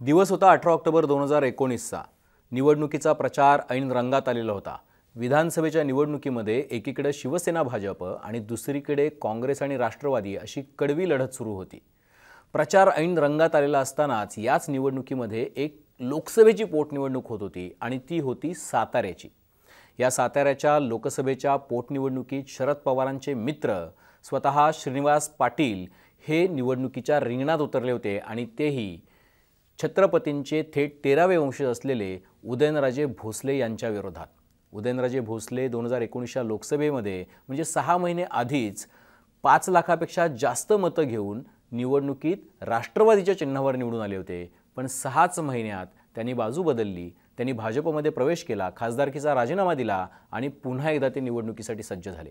दिवस होता 18 ऑक्टोबर 2019चा। निवडणुकीचा प्रचार ऐन रंगात आलेला होता। विधानसभेच्या निवडणुकीमध्ये एकीकडे शिवसेना भाजप आणि दुसरीकडे काँग्रेस आणि राष्ट्रवादी अशी कडवी लढत सुरू होती। प्रचार ऐन रंगात आलेला असतानाच याच निवडणुकीमध्ये एक लोकसभेची पोटनिवडणूक होत होती आणि ती होती साताऱ्याची। या साताऱ्याच्या लोकसभेच्या पोटनिवडणुकीत शरद पवारांचे मित्र स्वतः श्रीनिवास पाटील हे निवडणुकीच्या रिंगणात उतरले होते आणि तेही छत्रपतींचे थेट 13वे वंशज असलेले उदयनराजे भोसले यांच्या विरोधात। उदयनराजे भोसले 2019च्या लोकसभेमध्ये म्हणजे 6 महिने आधीच 5 लाखापेक्षा जास्त मतं घेऊन निवडणुकीत राष्ट्रवादीच्या चिन्हावर निवडून आले होते, पण 6च महिन्यात त्यांनी बाजू बदलली। त्यांनी भाजपमध्ये प्रवेश केला, खासदारकीचा राजीनामा दिला आणि पुन्हा एकदा ते निवडणुकीसाठी सज्ज झाले।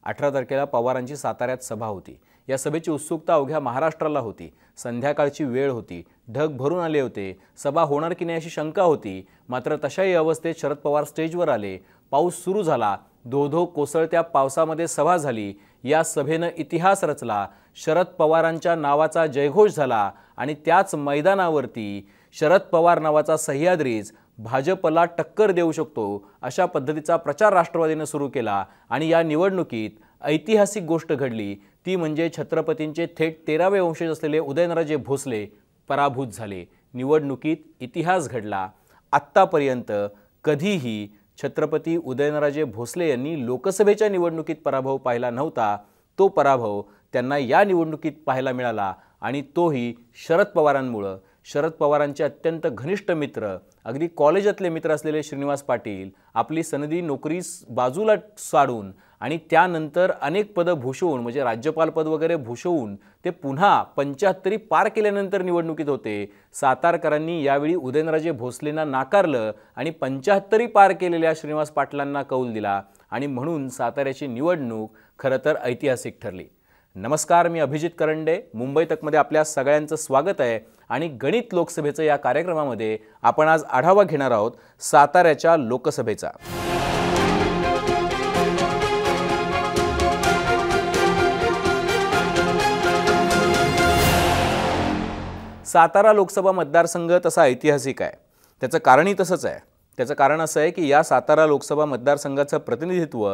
18 तारखेला पवारांची साताऱ्यात सभा होती। या सभेची उत्सुकता अवघ्या महाराष्ट्राला होती। संध्याकाळची वेळ होती, ढग भरून आले होते, सभा होणार की नाही अशी शंका होती। मात्र तशाही अवस्थेत शरद पवार स्टेजवर आले, पाऊस सुरू झाला, धो-धो कोसळत्या पावसामध्ये सभा झाली। या सभेनं इतिहास रचला, शरद पवारांच्या नावाचा जयघोष झाला आणि त्याच मैदानावरती शरद पवार नावाचा सह्याद्रीच भाजपला टक्कर देऊ शकतो अशा पद्धतीचा प्रचार राष्ट्रवादीने सुरू केला आणि या निवडणुकीत ऐतिहासिक गोष्ट घडली, ती म्हणजे छत्रपतींचे थेट 13वे वंशज असलेले उदयनराजे भोसले पराभूत झाले। निवडणुकीत इतिहास घडला। आत्तापर्यंत कधीही छत्रपती उदयनराजे भोसले यांनी लोकसभेच्या निवडणुकीत पराभव पाहिला नव्हता। तो पराभव त्यांना या निवडणुकीत पाहायला मिळाला आणि तोही शरद पवारांमुळे। शरद पवारांचे अत्यंत घनिष्ठ मित्र, अगदी कॉलेजातले मित्र असलेले श्रीनिवास पाटील आपली सनदी नोकरी बाजूला साडून आणि त्यानंतर अनेक पद भूषवून म्हणजे राज्यपाल पद वगैरे भूषवून ते पुन्हा 75 पार केल्यानंतर निवडणुकीत होते। सातारकरांनी यावेळी उदयनराजे भोसलेंना नाकारलं आणि 75 पार केलेल्या श्रीनिवास पाटलांना कौल दिला आणि म्हणून साताऱ्याची निवडणूक खरं तर ऐतिहासिक ठरली। नमस्कार, मी अभिजित करंडे, मुंबई तकमध्ये आपल्या सगळ्यांचं स्वागत आहे आणि गणित लोकसभेचं या कार्यक्रमामध्ये आपण आज आढावा घेणार आहोत साताऱ्याच्या लोकसभेचा। सातारा लोकसभा मतदारसंघ तसा ऐतिहासिक आहे, त्याचं कारणही तसंच आहे। त्याचं कारण असं आहे की या सातारा लोकसभा मतदारसंघाचं प्रतिनिधित्व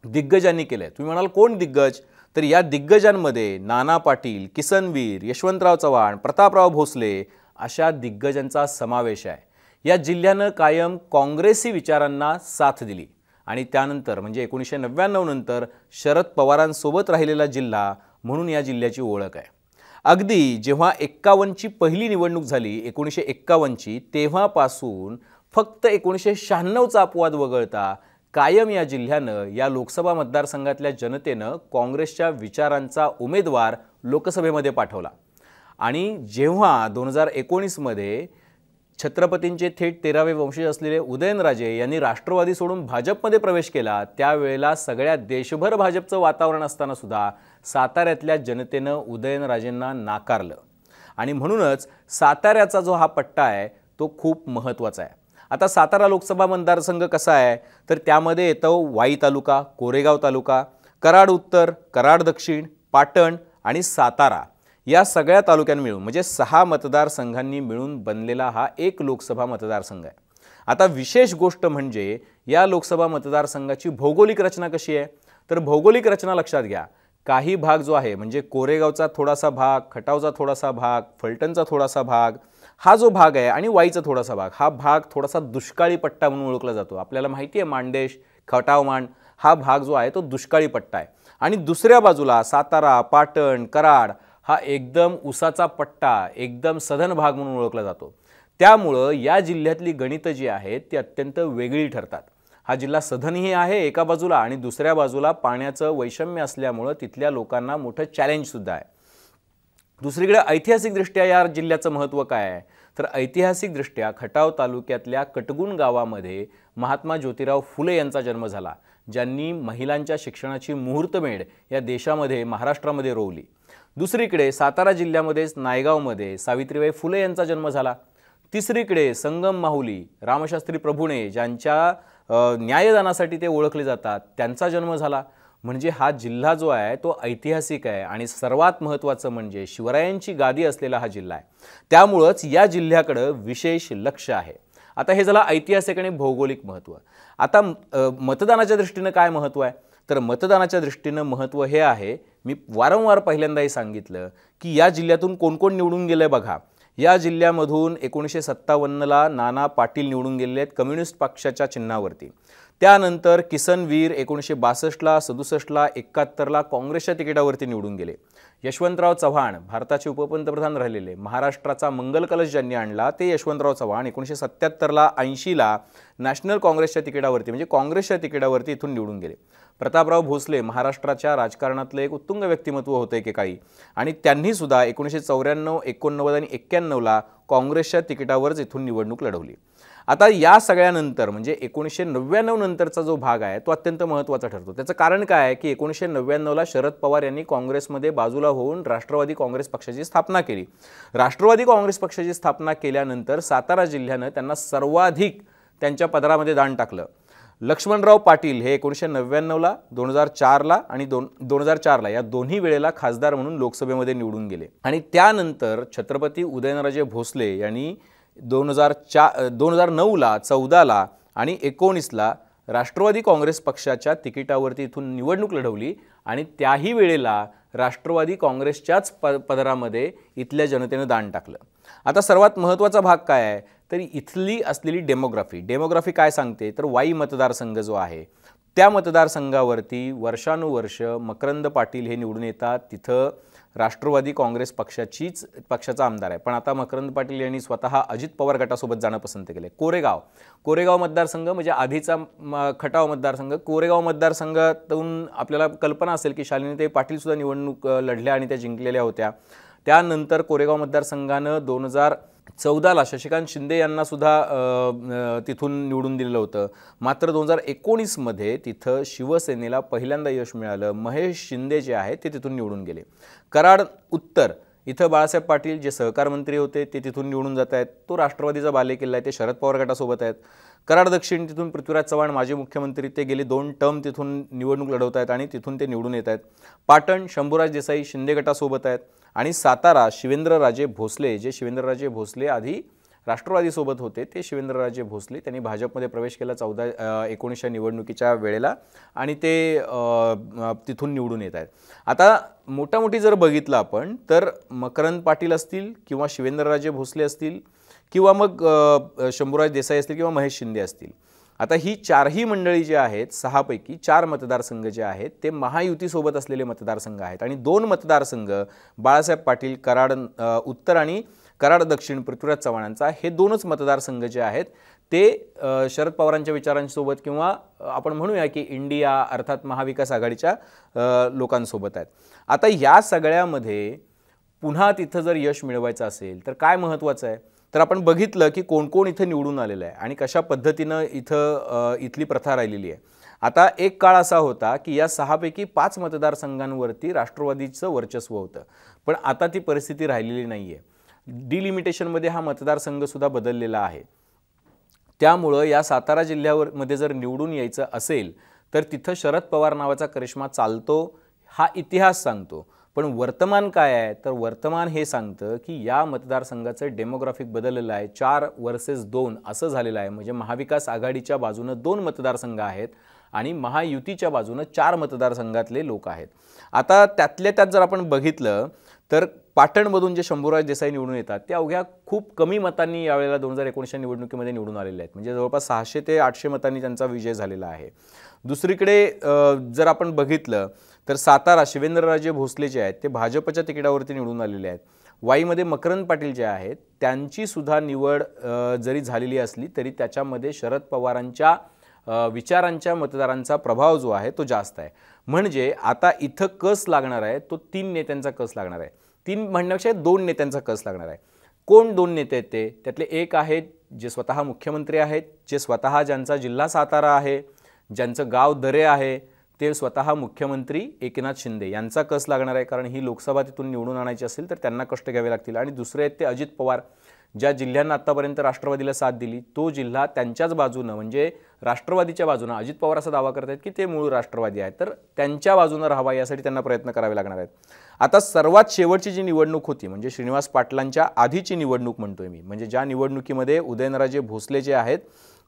दिग्गजांनी केलंय। तुम्ही म्हणाल कोण दिग्गज? तर या दिग्गजांमध्ये नाना पाटील, किसनवीर, यशवंतराव चव्हाण, प्रतापराव भोसले अशा दिग्गजांचा समावेश आहे। या जिल्ह्यानं कायम काँग्रेसी विचारांना साथ दिली आणि त्यानंतर म्हणजे 1999 नंतर शरद पवारांसोबत राहिलेला जिल्हा म्हणून या जिल्ह्याची ओळख आहे। अगदी जेव्हा 51ची पहिली निवडणूक झाली 1951ची, तेव्हापासून फक्त 1996चा अपवाद वगळता कायम या जिल्ह्यानं, या लोकसभा मतदारसंघातल्या जनतेनं काँग्रेसच्या विचारांचा उमेदवार लोकसभेमध्ये पाठवला। आणि जेव्हा 2019मध्ये छत्रपतींचे थेट 13वे वंशज असलेले उदयनराजे यांनी राष्ट्रवादी सोडून भाजपमध्ये प्रवेश केला, त्यावेळेला सगळ्या देशभर भाजपचं वातावरण असताना सुद्धा साताऱ्यातल्या जनतेनं उदयनराजेंना नाकारलं आणि म्हणूनच साताऱ्याचा जो हा पट्टा आहे तो खूप महत्त्वाचा आहे। आता सातारा लोकसभा मतदारसंघ कसा आहे तर त्यामध्ये येतो वाई तालुका, कोरेगाव तालुका, कराड उत्तर, कराड दक्षिण, पाटण आणि सातारा या सगळ्या तालुक्यांनी मिळून म्हणजे 6 मतदारसंघांनी मिळून बनलेला हा एक लोकसभा मतदारसंघ आहे। आता विशेष गोष्ट म्हणजे या लोकसभा मतदारसंघाची भौगोलिक रचना कशी आहे तर भौगोलिक रचना लक्षात घ्या। काही भाग जो आहे म्हणजे कोरेगावचा थोडासा भाग, खटावचा थोडासा भाग, फलटणचा थोडासा भाग, हा जो भाग आहे आणि वाईचा थोडासा भाग, हा भाग थोडासा दुष्काळी पट्टा म्हणून ओळखला जातो। आपल्याला माहिती आहे मांडेश, खटावमांड हा भाग जो आहे तो दुष्काळी पट्टा आहे आणि दुसऱ्या बाजूला सातारा, पाटण, कराड हा एकदम उसाचा पट्टा, एकदम सधन भाग म्हणून ओळखला जातो। त्यामुळं या जिल्ह्यातली गणितं जी आहेत ती अत्यंत वेगळी ठरतात। हा जिल्हा सधनही आहे एका बाजूला आणि दुसऱ्या बाजूला पाण्याचं वैषम्य असल्यामुळं तिथल्या लोकांना मोठं चॅलेंज सुद्धा आहे। दुसरीकडे ऐतिहासिकदृष्ट्या या जिल्ह्याचं महत्त्व काय आहे तर ऐतिहासिकदृष्ट्या खटाव तालुक्यातल्या कटगुण गावामध्ये महात्मा ज्योतिराव फुले यांचा जन्म झाला, ज्यांनी महिलांच्या शिक्षणाची मुहूर्तमेढ या देशामध्ये महाराष्ट्रामध्ये रोवली। दुसरीकडे सातारा जिल्ह्यामध्येच नायगावमध्ये सावित्रीबाई फुले यांचा जन्म झाला। तिसरीकडे संगम माहुली, रामशास्त्री प्रभुणे ज्यांच्या न्यायदानासाठी ते ओळखले जातात, त्यांचा जन्म झाला। म्हणजे हा जिल्हा जो आहे तो ऐतिहासिक आहे आणि सर्वात महत्त्वाचं म्हणजे शिवरायांची गादी असलेला हा जिल्हा आहे. त्यामुळंच या जिल्ह्याकडं विशेष लक्ष आहे. आता हे झालं ऐतिहासिक आणि भौगोलिक महत्त्व. आता मतदानाच्या दृष्टीनं काय महत्त्व आहे? तर मतदानाच्या दृष्टीनं महत्त्व हे आहे, मी वारंवार पहिल्यांदाही सांगितलं की या जिल्ह्यातून कोण कोण निवडून गेलं आहे बघा. या जिल्ह्यामधून 1957ला नाना पाटील निवडून गेलेले आहेत कम्युनिस्ट पक्षाच्या चिन्हावरती. त्यानंतर किसनवीर 1962ला 67ला 71ला काँग्रेसच्या तिकिटावरती निवडून गेले. यशवंतराव चव्हाण भारताचे उपपंतप्रधान राहिलेले, महाराष्ट्राचा मंगल कलश ज्यांनी आणला ते यशवंतराव चव्हाण 1977ला 80ला नॅशनल काँग्रेसच्या तिकिटावरती म्हणजे काँग्रेसच्या तिकिटावरती इथून निवडून गेले. प्रतापराव भोसले महाराष्ट्राच्या राजकारणातले एक उत्तुंग व्यक्तिमत्व होते एकेकाळी आणि त्यांनी सुद्धा 1994, 89 आणि 91ला काँग्रेसच्या तिकिटावरच इथून निवडणूक लढवली. आता या सगळ्यानंतर म्हणजे 1999 नंतरचा जो भाग आहे तो अत्यंत महत्त्वाचा ठरतो. त्याचं कारण काय आहे की 1999ला शरद पवार यांनी काँग्रेसमध्ये बाजूला होऊन राष्ट्रवादी काँग्रेस पक्षाची स्थापना केली. राष्ट्रवादी काँग्रेस पक्षाची स्थापना केल्यानंतर सातारा जिल्ह्यानं त्यांना सर्वाधिक त्यांच्या पदरामध्ये दान टाकलं. लक्ष्मणराव पाटील हे 1999ला 2004ला आणि 2004ला या दोन्ही वेळेला खासदार म्हणून लोकसभेमध्ये निवडून गेले. आणि त्यानंतर छत्रपती उदयनराजे भोसले यांनी 2009ला 14ला आणि 19ला राष्ट्रवादी काँग्रेस पक्षाच्या तिकिटावरती इथून निवडणूक लढवली आणि त्याही वेळेला राष्ट्रवादी काँग्रेसच्याच पदरामध्ये इथल्या जनतेनं दान टाकलं. आता सर्वात महत्त्वाचा भाग काय आहे तर इथली असलेली डेमोग्राफी काय सांगते तर वाई मतदारसंघ जो आहे त्या मतदारसंघावरती वर्षानुवर्ष मकरंद पाटील हे निवडून येतात. तिथं राष्ट्रवादी काँग्रेस पक्षाचा आमदार आहे, पण आता मकरंद पाटील यांनी स्वतः अजित पवार गटासोबत जाणं पसंत केले. कोरेगाव मतदारसंघ म्हणजे आधीचा खटाव मतदारसंघ. कोरेगाव मतदारसंघातून आपल्याला कल्पना असेल की शालिनीताई पाटील सुद्धा निवडणूक लढल्या आणि त्या जिंकलेल्या होत्या. त्यानंतर कोरेगाव मतदारसंघानं 2014ला शशिकांत शिंदे यांना सुद्धा तिथून निवडून दिलेलं होतं. मात्र 2019मध्ये तिथं शिवसेनेला पहिल्यांदा यश मिळालं. महेश शिंदे जे आहेत ते तिथून निवडून गेले. कराड उत्तर इथं बाळासाहेब पाटील जे सहकार मंत्री होते ते तिथून निवडून जात आहेत. तो राष्ट्रवादीचा बालेकिल्ला आहे, ते शरद पवार गटासोबत आहेत. कराड दक्षिण तिथून पृथ्वीराज चव्हाण माजी मुख्यमंत्री ते गेले 2 टर्म तिथून निवडणूक लढवत आहेत आणि तिथून ते निवडून येत आहेत. पाटण शंभूराज देसाई शिंदे गटासोबत आहेत आणि सातारा शिवेंद्रराजे भोसले जे शिवेंद्रराजे भोसले आधी राष्ट्रवादीसोबत होते ते शिवेंद्रराजे भोसले त्यांनी भाजपमध्ये प्रवेश केला 19 निवडणुकीच्या वेळेला आणि ते तिथून निवडून येत आहेत. आता मोठामोठी जर बघितलं आपण तर मकरंद पाटील असतील किंवा शिवेंद्रराजे भोसले असतील किंवा मग शंभूराज देसाई असतील किंवा महेश शिंदे असतील. आता ही चारही मंडळी जी आहेत 6 पैकी 4 मतदारसंघ जे आहेत ते महायुतीसोबत असलेले मतदारसंघ आहेत आणि 2 मतदारसंघ बाळासाहेब पाटील कराड उत्तर आणि कराड दक्षिण पृथ्वीराज चव्हाणांचा हे 2च मतदारसंघ जे आहेत ते शरद पवारांच्या विचारांसोबत किंवा आपण म्हणूया की इंडिया अर्थात महाविकास आघाडीच्या लोकांसोबत आहेत. आता या सगळ्यामध्ये पुन्हा तिथं जर यश मिळवायचं असेल तर काय महत्त्वाचं आहे तर आपण बघितलं की कोण कोण इथं निवडून आलेलं आहे आणि कशा पद्धतीनं इथली प्रथा राहिलेली आहे. आता एक काळ असा होता की या 6 पैकी 5 मतदारसंघांवरती राष्ट्रवादीचं वर्चस्व होतं, पण आता ती परिस्थिती राहिलेली नाही आहे. डिलिमिटेशनमध्ये हा मतदारसंघसुद्धा बदललेला आहे. त्यामुळं या सातारा जिल्ह्यामध्ये जर निवडून यायचं असेल तर तिथं शरद पवार नावाचा करिश्मा चालतो हा इतिहास सांगतो. पण वर्तमान काय आहे तर वर्तमान हे सांगतं की या मतदारसंघाचं डेमोग्राफिक बदललेलं आहे. 4 वर्सेस 2 असं झालेलं आहे. म्हणजे महाविकास आघाडीच्या बाजूनं 2 मतदारसंघ आहेत आणि महायुतीच्या बाजूनं 4 मतदारसंघातले लोक आहेत. आता त्यातल्या त्यात जर आपण बघितलं तर पाटणमधून जे शंभूराज देसाई निवडून येतात ते अवघ्या खूप कमी मतांनी यावेळेला 2019च्या निवडणुकीमध्ये निवडून आलेले आहेत. म्हणजे जवळपास 600 ते 800 मतांनी त्यांचा विजय झालेला आहे. दुसरीकडे जर आपण बघितलं तर सातारा शिवेंद्रराजे भोसले जे आहेत ते भाजपच्या तिकिटावरती निवडून आलेले आहेत. वाईमध्ये मकरंद पाटील जे आहेत त्यांची सुद्धा निवड जरी झालेली असली तरी त्याच्यामध्ये शरद पवारांच्या विचारांच्या मतदारांचा प्रभाव जो आहे तो जास्त आहे. म्हणजे आता इथं कस लागणार आहे तो 3 नेत्यांचा कस लागणार आहे. 3 म्हणण्यापेक्षा 2 नेत्यांचा कस लागणार आहे. कोण 2 नेते आहेत ते त्यातले एक आहेत जे स्वतः मुख्यमंत्री आहेत, जे स्वतः ज्यांचा जिल्हा सातारा आहे, ज्यांचं गाव दरे आहे ते स्वतः मुख्यमंत्री एकनाथ शिंदे यांचा कस लागणार आहे. कारण ही लोकसभा तिथून निवडून आणायची असेल तर त्यांना कष्ट घ्यावे लागतील. आणि दुसरे आहेत ते अजित पवार ज्या जिल्ह्यांना आतापर्यंत राष्ट्रवादीला साथ दिली तो जिल्हा त्यांच्याच बाजूनं म्हणजे राष्ट्रवादीच्या बाजूनं अजित पवार असा दावा करत आहेत की ते मूळ राष्ट्रवादी आहेत, तर त्यांच्या बाजूनं राहावा यासाठी त्यांना प्रयत्न करावे लागणार आहेत. आता सर्वात शेवटची जी निवडणूक होती म्हणजे श्रीनिवास पाटलांच्या आधीची निवडणूक म्हणतोय मी, म्हणजे ज्या निवडणुकीमध्ये उदयनराजे भोसले जे आहेत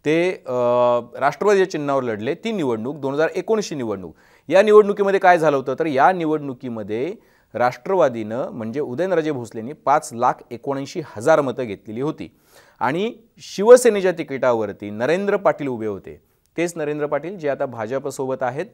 ते राष्ट्रवादीच्या चिन्हावर लढले, ती निवडणूक 2019ची निवडणूक. या निवडणुकीमध्ये काय झालं होतं तर या निवडणुकीमध्ये राष्ट्रवादीनं म्हणजे उदयनराजे भोसलेंनी 5,79,000 मतं घेतलेली होती आणि शिवसेनेच्या तिकिटावरती नरेंद्र पाटील उभे होते. तेच नरेंद्र पाटील जे आता भाजपसोबत आहेत,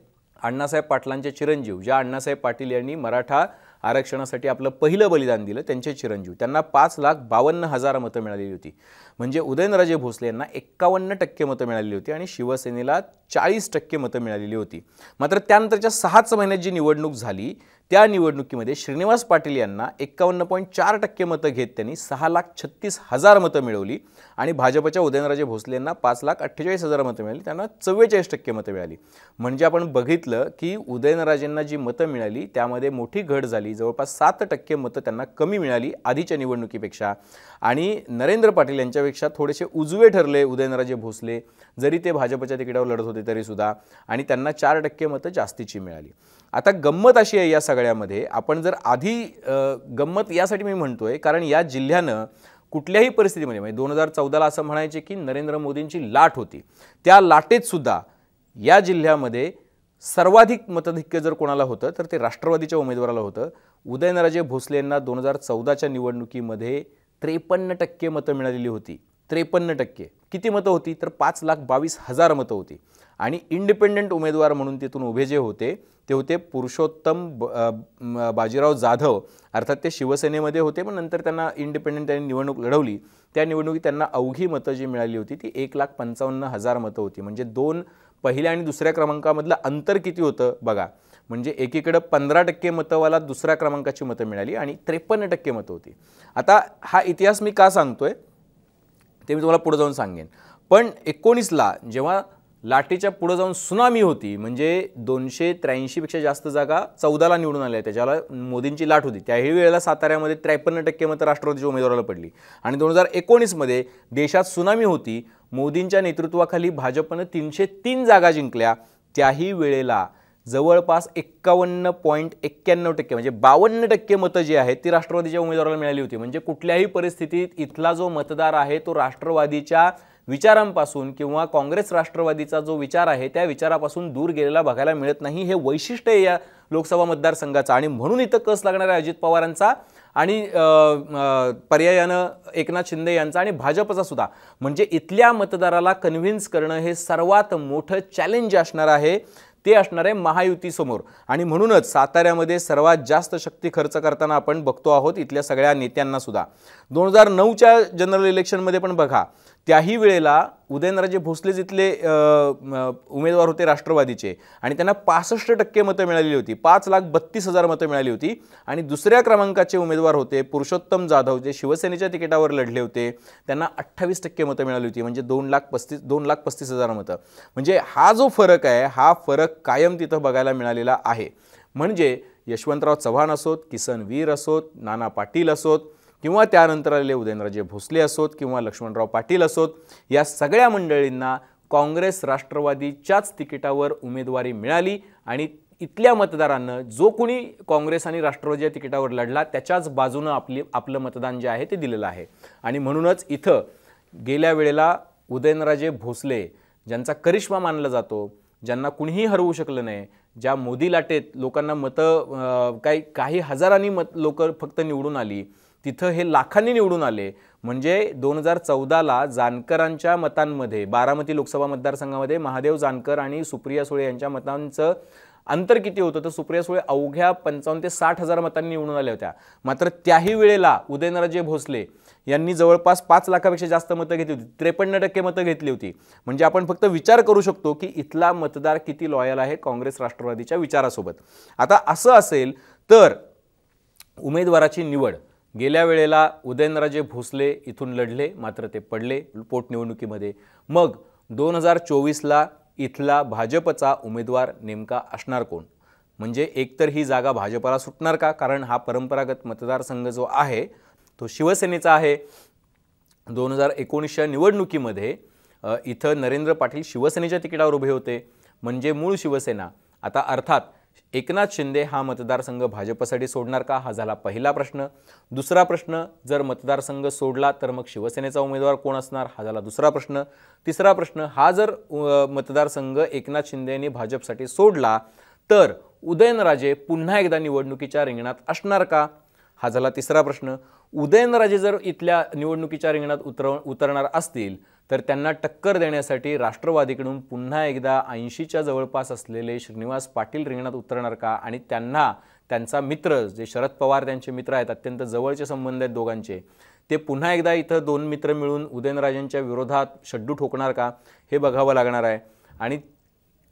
अण्णासाहेब पाटलांचे चिरंजीव, ज्या अण्णासाहेब पाटील यांनी मराठा आरक्षणासाठी आपलं पहिलं बलिदान दिलं, त्यांचे चिरंजीव. त्यांना 5,52,000 मतं मिळालेली होती. म्हणजे उदयनराजे भोसले यांना 51% मतं मिळालेली होती आणि शिवसेनेला 40% मतं मिळालेली होती. मात्र त्यानंतरच्या 6च महिन्यात जी निवडणूक झाली त्या निवडणुकीमध्ये श्रीनिवास पाटील यांना 51.4% मतं घेत त्यांनी 6,36,000 मतं मिळवली आणि भाजपच्या उदयनराजे भोसले यांना 5,48,000 मतं मिळाली, त्यांना 44% मतं मिळाली. म्हणजे आपण बघितलं की उदयनराजेंना जी मतं मिळाली त्यामध्ये मोठी घट झाली, जवळपास 7% मतं त्यांना कमी मिळाली आधीच्या निवडणुकीपेक्षा. आणि नरेंद्र पाटील यांच्यापेक्षा थोडेसे उजवे ठरले उदयनराजे भोसले, जरी ते भाजपच्या तिकिटावर लढत होते तरीसुद्धा, आणि त्यांना 4% मतं जास्तीची मिळाली. आता गंमत अशी आहे या सगळ्यामध्ये, आपण जर आधी गंमत यासाठी मी म्हणतोय कारण या जिल्ह्यानं कुठल्याही परिस्थितीमध्ये म्हणजे 2014ला असं म्हणायचे की नरेंद्र मोदींची लाट होती, त्या लाटेत सुद्धा या जिल्ह्यामध्ये सर्वाधिक मताधिक्य जर कोणाला होतं तर ते राष्ट्रवादीच्या उमेदवाराला होतं. उदयनराजे भोसले यांना 2014च्या निवडणुकीमध्ये 53% मतं मिळालेली होती. 53%. किती मतं होती तर 5,22,000 मतं होती. आणि इंडिपेंडंट उमेदवार म्हणून तिथून उभे जे होते ते होते पुरुषोत्तम बाजीराव जाधव, अर्थात ते शिवसेनेमध्ये होते पण नंतर त्यांना इंडिपेंडंट त्यांनी निवडणूक लढवली. त्या निवडणुकीत त्यांना अवघी मतं जी मिळाली होती ती 1,55,000 मतं होती. म्हणजे पहिल्या आणि दुसऱ्या क्रमांकामधलं अंतर किती होतं बघा. म्हणजे एकीकडे 15% मतवाला दुसऱ्या क्रमांकाची मतं मिळाली आणि 53% मतं होती. आता हा इतिहास मी का सांगतोय ते मी तुम्हाला पुढे जाऊन सांगेन. पण 19ला जेव्हा लाटेच्या पुढे जाऊन सुनामी होती, म्हणजे 283 पेक्षा जास्त जागा 14ला निवडून आल्या, त्याच्याला मोदींची लाट होती, त्याही वेळेला साताऱ्यामध्ये 53% मतं राष्ट्रवादीच्या उमेदवाराला पडली. आणि 2019मध्ये देशात सुनामी होती, मोदींच्या नेतृत्वाखाली भाजपनं 303 जागा जिंकल्या. त्याही वेळेला जवळपास 51.91% म्हणजे 52% मतं जी आहेत ती राष्ट्रवादीच्या उमेदवाराला मिळाली होती. म्हणजे कुठल्याही परिस्थितीत इथला जो मतदार आहे तो राष्ट्रवादीच्या विचारांपासून किंवा काँग्रेस राष्ट्रवादीचा जो विचार आहे त्या विचारापासून दूर गेलेला बघायला मिळत नाही. हे वैशिष्ट्य आहे या लोकसभा मतदारसंघाचा आणि म्हणून इथं कस लागणार आहे अजित पवारांचा आणि पर्यायानं एकनाथ शिंदे यांचा आणि भाजपचा सुद्धा. म्हणजे इथल्या मतदाराला कन्व्हिन्स करणं हे सर्वात मोठं चॅलेंज असणार आहे, ते असणार आहे महायुतीसमोर. आणि म्हणूनच साताऱ्यामध्ये सर्वात जास्त शक्ती खर्च करताना आपण बघतो आहोत इथल्या सगळ्या नेत्यांना सुद्धा. 2009च्या जनरल इलेक्शनमध्ये पण बघा, त्याही वेळेला उदयनराजे भोसले इथले उमेदवार होते राष्ट्रवादीचे आणि त्यांना 65% मतं मिळालेली होती, 5,32,000 मतं मिळाली होती. आणि दुसऱ्या क्रमांकाचे उमेदवार होते पुरुषोत्तम जाधव, जे शिवसेनेच्या तिकिटावर लढले होते, त्यांना 28% मतं मिळाली होती, म्हणजे 2,35,000 मतं. म्हणजे हा जो फरक आहे हा फरक कायम तिथं बघायला मिळालेला आहे. म्हणजे यशवंतराव चव्हाण असोत, किसन वीर असोत, नाना पाटील असोत किंवा त्यानंतर आलेले उदयनराजे भोसले असोत किंवा लक्ष्मणराव पाटील असोत, या सगळ्या मंडळींना काँग्रेस राष्ट्रवादीच्याच तिकिटावर उमेदवारी मिळाली आणि इथल्या मतदारांना जो कोणी काँग्रेस आणि राष्ट्रवादीच्या तिकिटावर लढला त्याच्याच बाजूनं आपलं मतदान जे आहे ते दिलेलं आहे. आणि म्हणूनच इथं गेल्या वेळेला उदयनराजे भोसले, ज्यांचा करिश्मा मानला जातो, ज्यांना कुणीही हरवू शकलं नाही, ज्या मोदी लाटेत लोकांना मतं काही हजारांनी लोक फक्त निवडून आली, तिथं हे लाखांनी निवडून आले. म्हणजे 2014ला जानकरांच्या मतांमध्ये बारामती लोकसभा मतदारसंघामध्ये महादेव जानकर आणि सुप्रिया सुळे यांच्या मतांचं अंतर किती होतं तर सुप्रिया सुळे अवघ्या 55 ते 60 हजार मतांनी निवडून आल्या होत्या. मात्र त्याही वेळेला उदयनराजे भोसले यांनी जवळपास 5 लाखापेक्षा जास्त मतं घेतली होती, 53% मतं घेतली होती. म्हणजे आपण फक्त विचार करू शकतो की इथला मतदार किती लॉयल आहे काँग्रेस राष्ट्रवादीच्या विचारासोबत. आता असं असेल तर उमेदवाराची निवड गेल्या वेळेला उदयनराजे भोसले इथून लढले, मात्र ते पडले पोटनिवडणुकीमध्ये. मग 2024ला इथला भाजपचा उमेदवार नेमका असणार कोण? म्हणजे एकतर ही जागा भाजपला सुटणार का, कारण हा परंपरागत मतदारसंघ जो आहे तो शिवसेनेचा आहे. 2019च्या निवडणुकीमध्ये इथं नरेंद्र पाटील शिवसेनेच्या तिकिटावर उभे होते, म्हणजे मूळ शिवसेना. आता अर्थात एकनाथ शिंदे हा मतदारसंघ भाजपसाठी सोडणार का, हा झाला पहिला प्रश्न. दुसरा प्रश्न, जर मतदारसंघ सोडला तर मग शिवसेनेचा उमेदवार कोण असणार, हा झाला दुसरा प्रश्न. तिसरा प्रश्न, हा जर मतदारसंघ एकनाथ शिंदे यांनी भाजपसाठी सोडला तर उदयनराजे पुन्हा एकदा निवडणुकीच्या रिंगणात असणार का, हा झाला तिसरा प्रश्न. उदयनराजे जर इथल्या निवडणुकीच्या रिंगणात उतरणार असतील तर त्यांना टक्कर देण्यासाठी राष्ट्रवादीकडून पुन्हा एकदा 80च्या जवळपास असलेले श्रीनिवास पाटील रिंगणात उतरणार का, आणि त्यांना त्यांचा मित्र जे शरद पवार त्यांचे मित्र आहेत, अत्यंत जवळचे संबंध आहेत दोघांचे, ते पुन्हा एकदा इथं दोन मित्र मिळून उदयनराजेंच्या विरोधात शड्डू ठोकणार का, हे बघावं लागणार आहे. आणि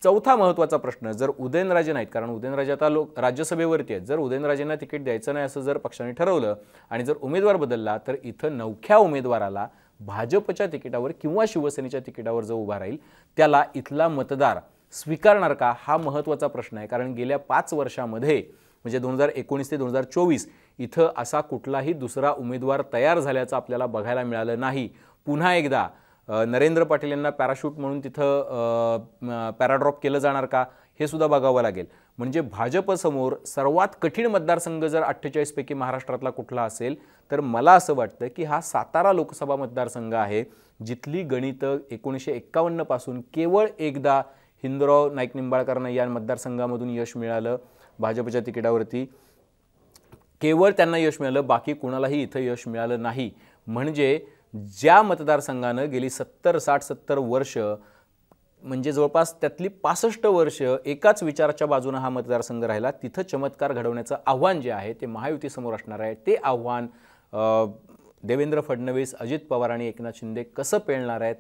चौथा महत्त्वाचा प्रश्न, जर उदयनराजे नाहीत, कारण उदयनराजे आता राज्यसभेवरती आहेत, जर उदयनराजेंना तिकीट द्यायचं नाही असं जर पक्षाने ठरवलं आणि जर उमेदवार बदलला तर इथं नवख्या उमेदवाराला भाजपच्या तिकिटावर किंवा शिवसेनेच्या तिकिटावर जो उभा राहील त्याला इथला मतदार स्वीकारणार का, हा महत्त्वाचा प्रश्न आहे. कारण गेल्या 5 वर्षामध्ये म्हणजे 2019 ते 2024 इथं असा कुठलाही दुसरा उमेदवार तयार झाल्याचं आपल्याला बघायला मिळालं नाही. पुन्हा एकदा नरेंद्र पाटील यांना पॅराशूट म्हणून तिथं पॅराड्रॉप केलं जाणार का, हे सुद्धा बघावं लागेल. म्हणजे भाजपसमोर सर्वात कठीण मतदारसंघ जर 48 पैकी महाराष्ट्रातला कुठला असेल तर मला असं वाटतं की हा सातारा लोकसभा मतदारसंघ आहे, जिथली गणितं 1951 पासून केवळ एकदा हिंदुराव नाईक निंबाळकरांना या मतदारसंघामधून यश मिळालं भाजपच्या तिकिटावरती, केवळ त्यांना यश मिळालं, बाकी कोणालाही इथं यश मिळालं नाही. म्हणजे ज्या मतदारसंघानं गेली 70-60-70 वर्ष म्हणजे जवळपास त्यातली 65 वर्ष एकाच विचाराच्या बाजूने हा मतदारसंघ राहिला, तिथं चमत्कार घडवण्याचं आव्हान जे आहे ते महायुतीसमोर असणार आहे. ते आव्हान देवेंद्र फडणवीस, अजित पवार आणि एकनाथ शिंदे कसं पेलणार आहेत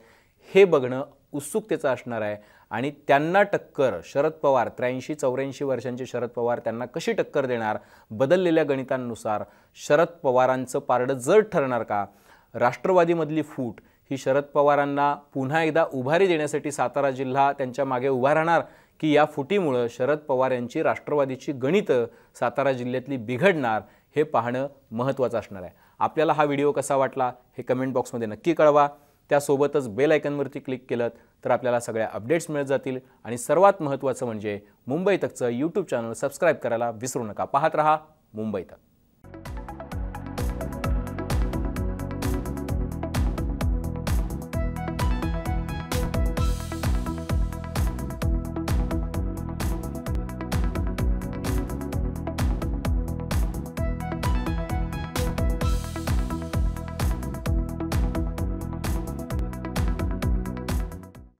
हे बघणं उत्सुकतेचं असणार आहे. आणि त्यांना टक्कर शरद पवार 83-84 वर्षांचे शरद पवार त्यांना कशी टक्कर देणार, बदललेल्या गणितांनुसार शरद पवारांचं पारडं जड ठरणार का, राष्ट्रवादीमधली फूट ही शरद पवारांना पुन्हा एकदा उभारी देण्यासाठी सातारा जिल्हा त्यांच्या मागे उभा राहणार, की या फुटीमुळे शरद पवार यांची राष्ट्रवादीची गणितं सातारा जिल्ह्यातली बिघडणार, हे पाहणं महत्त्वाचं असणार आहे. आपल्याला हा व्हिडिओ कसा वाटला हे कमेंट बॉक्समध्ये नक्की कळवा. त्यासोबतच बेल आयकॉनवरती क्लिक केलं तर आपल्याला सगळ्या अपडेट्स मिळत जातील. आणि सर्वात महत्त्वाचं म्हणजे मुंबई तकचं यूट्यूब चॅनल सबस्क्राईब करायला विसरू नका. पाहत रहा मुंबई तक.